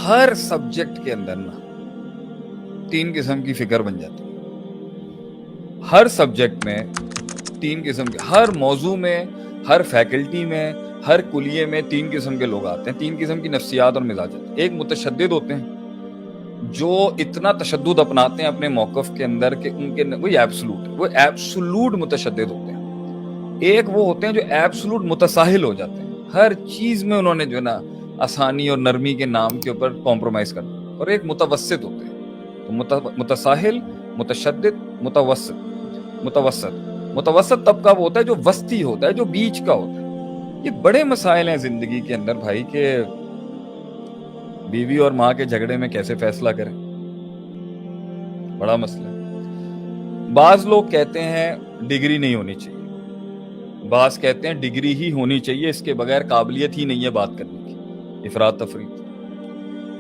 ہر subject کے اندر نا 3 قسم کی فکر بن جاتی ہے. ہر سبجیکٹ میں 3 قسم کے, ہر موضوع میں, ہر فیکلٹی میں, ہر کلیے میں 3 قسم کے لوگ آتے ہیں, 3 قسم کی نفسیات اور مزاجات. ایک متشدد ہوتے ہیں جو اتنا تشدد اپناتے ہیں اپنے موقف کے اندر کہ ان کے وہ ایبسولوٹ متشدد ہوتے ہیں. ایک وہ ہوتے ہیں جو ایبسولوٹ متساہل ہو جاتے ہیں, ہر چیز میں انہوں نے جو ہے نا آسانی اور نرمی کے نام کے اوپر کمپرومائز کرنا. اور ایک متوسط ہوتے ہیں, تو متساہل, متشدد, متوسط طبقہ وہ ہوتا ہے جو وسطی ہوتا ہے, جو بیچ کا ہوتا ہے. یہ بڑے مسائل ہیں زندگی کے اندر بھائی, کہ بیوی اور ماں کے جھگڑے میں کیسے فیصلہ کریں, بڑا مسئلہ ہے. بعض لوگ کہتے ہیں ڈگری نہیں ہونی چاہیے, بعض کہتے ہیں ڈگری ہی ہونی چاہیے, اس کے بغیر قابلیت ہی نہیں ہے بات کرنے کی, افراط تفریط.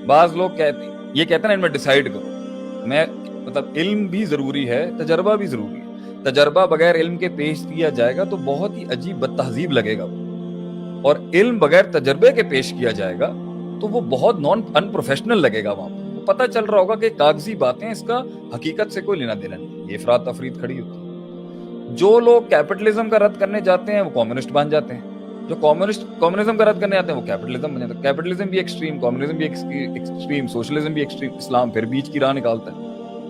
بعض لوگ کہتے ہیں نا ان میں ڈیسائیڈ کرو. میں مطلب علم بھی ضروری ہے, تجربہ بھی ضروری ہے. تجربہ بغیر علم کے پیش کیا جائے گا تو بہت ہی عجیب بد تہذیب لگے گا, اور علم بغیر تجربے کے پیش کیا جائے گا تو وہ بہت ان پروفیشنل لگے گا. وہاں پہ پتہ چل رہا ہوگا کہ کاغذی باتیں, اس کا حقیقت سے کوئی لینا دینا نہیں. یہ افراط تفریط کھڑی ہوتی ہے. جو لوگ کیپٹلزم کا رد کرنے جاتے ہیں وہ کمیونسٹ بن جاتے ہیں, جو کمیونزم کا رد کرنے آتے ہیں وہ کیپٹلزم بن جاتے ہیں. کیپٹلزم بھی ایکسٹریم, کمیونزم بھی ایکسٹریم, سوشلزم بھی ایکسٹریم, اسلام پھر بیچ کی راہ نکالتا ہے.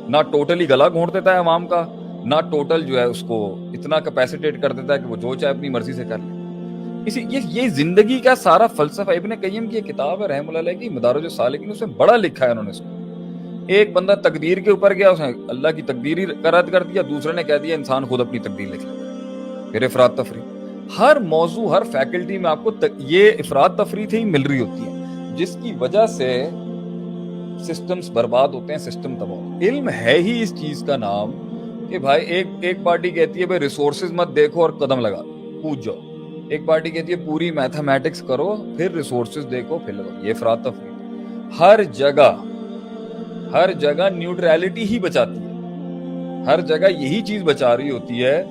نہ ٹوٹلی گلا گھونٹ دیتا ہے عوام کا, نہ ٹوٹل جو ہے اس کو اتنا کیپیسیٹیٹ کر دیتا ہے کہ وہ جو چاہے اپنی مرضی سے کر لے. یہ زندگی کا سارا فلسفہ. ابن قیم کی ایک کتاب ہے رحمہ اللہ علیہ کی, مدارج السالکین, اس میں بڑا لکھا ہے انہوں نے اس کو. ایک بندہ تقدیر کے اوپر گیا, اس نے اللہ کی تقدیر ہی رد کر دیا, دوسرے نے کہہ دیا انسان خود اپنی تقدیر لکھ لیتا ہے. پھر افراط تفریط. ہر موضوع, ہر فیکلٹی میں آپ کو یہ افراط تفریط ہی مل رہی ہوتی ہے, جس کی وجہ سے سسٹمز برباد ہوتے ہیں, سسٹم تباہ. علم ہے ہی اس چیز کا نام کہ بھائی ایک پارٹی کہتی ہے بھائی ریسورسز مت دیکھو اور قدم لگا کود جاؤ, ایک پارٹی کہتی ہے پوری میتھمیٹکس کرو پھر ریسورسز دیکھو پھر لگاؤ. یہ افراط تفریط. ہر جگہ نیوٹرلٹی ہی بچاتی ہے, ہر جگہ یہی چیز بچا رہی ہوتی ہے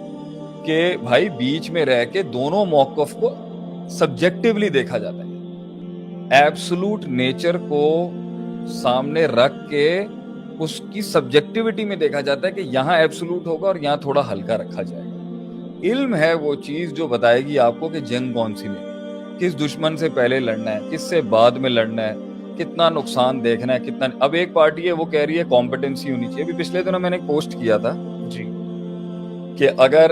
کہ بھائی بیچ میں رہ کے دونوں موقف کو سبجیکٹیولی دیکھا جاتا ہے. ایبسولوٹ نیچر کو سامنے رکھ کے اس کی سبجیکٹیوٹی میں دیکھا جاتا ہے کہ یہاں ایبسولوٹ ہوگا اور یہاں تھوڑا ہلکا رکھا جائے گا. علم ہے وہ چیز جو بتائے گی آپ کو کہ جنگ کون سی نہیں, کس دشمن سے پہلے لڑنا ہے, کس سے بعد میں لڑنا ہے, کتنا نقصان دیکھنا ہے, کتنا. اب ایک پارٹی ہے وہ کہہ رہی ہے کمپٹنسی ہونی چاہیے. ابھی پچھلے دنوں میں نے ایک پوسٹ کیا تھا جی کہ اگر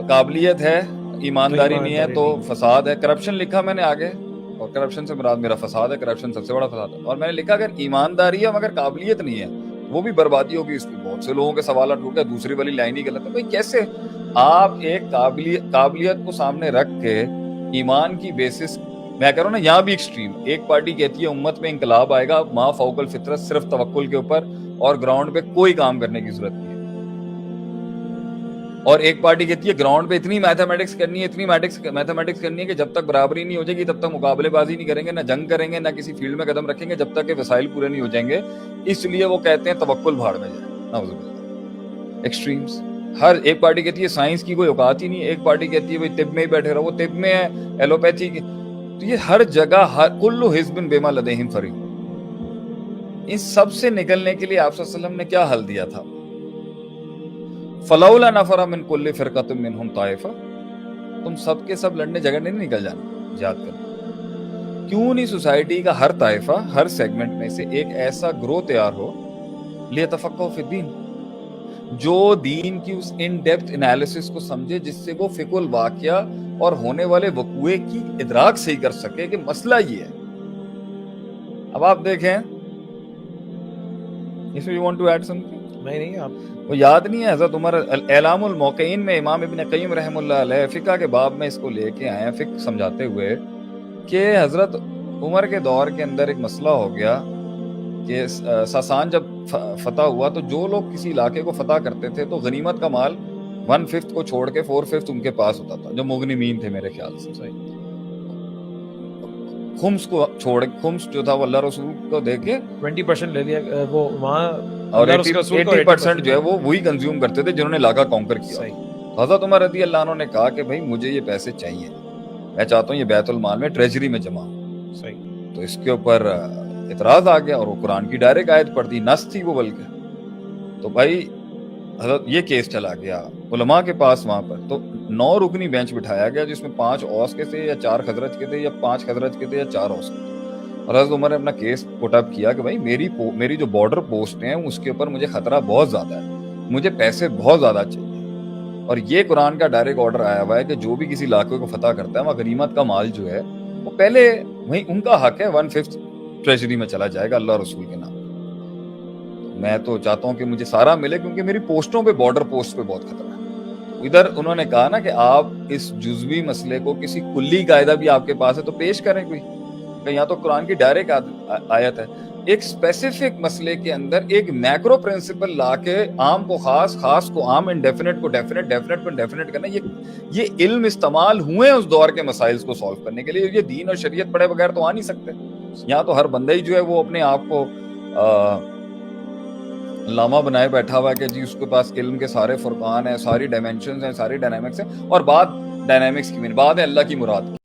قابلیت ہے ایمانداری نہیں ہے تو فساد ہے. کرپشن لکھا میں نے آگے, اور کرپشن سے مراد میرا فساد ہے, کرپشن سب سے بڑا فساد ہے. اور میں نے لکھا اگر ایمانداری ہے مگر قابلیت نہیں ہے وہ بھی بربادی ہوگی. اس میں بہت سے لوگوں کے سوالات اٹھ گئے, دوسری والی لائن ہی غلط ہے. بھائی کیسے آپ ایک قابلیت کو سامنے رکھ کے ایمان کی بیسس, میں کہہ رہا ہوں نا یہاں بھی ایکسٹریم. ایک پارٹی کہتی ہے امت میں انقلاب آئے گا ما فوق الفطرت, صرف توکل کے اوپر اور گراؤنڈ پہ کوئی کام کرنے کی ضرورت نہیں ہے. اور ایک پارٹی کہتی ہے گراؤنڈ پہ اتنی میتھمیٹکس کرنی ہے کہ جب تک برابری نہیں ہو جائے گی تب تک مقابلے بازی نہیں کریں گے, نہ جنگ کریں گے, نہ کسی فیلڈ میں قدم رکھیں گے جب تک کہ وسائل پورے نہیں ہو جائیں گے. اس لیے وہ کہتے ہیں توکل بھاڑ میں جائے. نعوذ باللہ. ایکسٹریمز. ہر ایک پارٹی کہتی ہے سائنس کی کوئی اوقات ہی نہیں, ایک پارٹی کہتی ہے بھائی طب میں ہی بیٹھے رہو, وہ طب میں ہے, ایلوپیتھی کی. تو یہ ہر جگہ کل حزب بما لدیہم فرحون. ان سب سے نکلنے کے لیے آپ صلی اللہ علیہ وسلم نے کیا حل دیا تھا؟ فلولا نفر من کل فرقۃ منہم طائفہ. تم سب کے سب لڑنے جھگڑنے نہیں نکل جانا, یاد کرنا. کیوں نہیں سوسائٹی کا ہر طائفہ, ہر سیگمنٹ میں سے ایک ایسا گروہ تیار ہو لیتفقہوا فی الدین, جو دین کی اس ان ڈیپتھ انالیسس کو سمجھے جس سے وہ فقہ الواقعہ اور ہونے والے وقوعے کی ادراک صحیح کر سکے کہ مسئلہ یہ ہے. اب آپ دیکھیں, اس میں you want to add something? نہیں آپ وہ یاد نہیں ہے حضرت عمر اعلام الموقعین میں امام ابن قیم رحم اللہ علیہ فقہ کے باب میں اس کو لے کے آئے ہیں, فقہ سمجھاتے ہوئے کہ حضرت عمر کے دور کے اندر ایک مسئلہ ہو گیا کہ ساسان جب فتح ہوا تو جو لوگ کسی علاقے کو فتح کرتے تھے تو غنیمت کا مال 1/5 کو چھوڑ کے 4/5 ان کے پاس ہوتا تھا, جو مغنمین تھے میرے خیال سے. خمس کو چھوڑ, خمس جو تھا وہ اللہ رسول کو دے کے 20% لے لیا وہ وہاں, اور 80% جو ہے وہ وہی کنزیوم کرتے تھے جنہوں نے علاقہ کانکر کیا. تو حضرت عمر رضی اللہ عنہ نے کہا کہ بھائی مجھے یہ پیسے چاہیے, میں چاہتا ہوں یہ بیت المال میں ٹریجری میں جمع ہو. تو اس کے اوپر اعتراض آ گیا اور وہ قرآن کی ڈائریکٹ آیت پڑھ دی, نص تھی وہ بلکہ. تو بھائی حضرت یہ کیس چلا گیا علماء کے پاس وہاں پر, تو 9 رکنی بینچ بٹھایا گیا جس میں 5 اوس کے تھے یا 4 خزرج کے تھے یا 5 خزرج کے تھے یا 4 اوس کے تھے. اور حضرت عمر نے اپنا کیس پٹ اپ کیا کہ بھائی میری جو بارڈر پوسٹ ہیں اس کے اوپر مجھے خطرہ بہت زیادہ ہے, مجھے پیسے بہت زیادہ چاہیے, اور یہ قرآن کا ڈائریکٹ آرڈر آیا ہوا ہے کہ جو بھی کسی علاقے کو فتح کرتا ہے وہاں غنیمت کا مال جو ہے وہ پہلے وہیں ان کا حق ہے 1/5 ٹریجری میں چلا جائے گا اللہ رسول کے نام. میں تو چاہتا ہوں کہ مجھے سارا ملے کیونکہ میری پوسٹوں پہ, بارڈر پوسٹ پہ بہت خطرہ ہے. ادھر انہوں نے کہا نا کہ آپ اس جزوی مسئلے کو کسی کلی قاعدہ بھی آپ کے پاس ہے تو پیش کریں کوئی, کہ یہاں تو قرآن کی ڈائریکٹ آیت ہے. ایک اسپیسیفک مسئلے کے اندر ایک میکرو پرنسپل لا کے عام کو خاص, خاص کو عام, انڈیفینٹ کو ڈیفینٹ, ڈیفینٹ کو انڈیفینٹ کرنا, یہ علم استعمال ہوئے ہیں اس دور کے مسائل کو سالو کرنے کے لیے. یہ دین اور شریعت پڑھے بغیر تو آ نہیں سکتے. یہاں تو ہر بندہ ہی جو ہے وہ اپنے آپ کو لاما بنائے بیٹھا ہوا ہے کہ جی اس کے پاس علم کے سارے فرقان ہیں, ساری ڈائمینشنز ہیں, ساری ڈائنامکس ہیں, اور بات ڈائنامکس کی بات ہے اللہ کی مراد کی.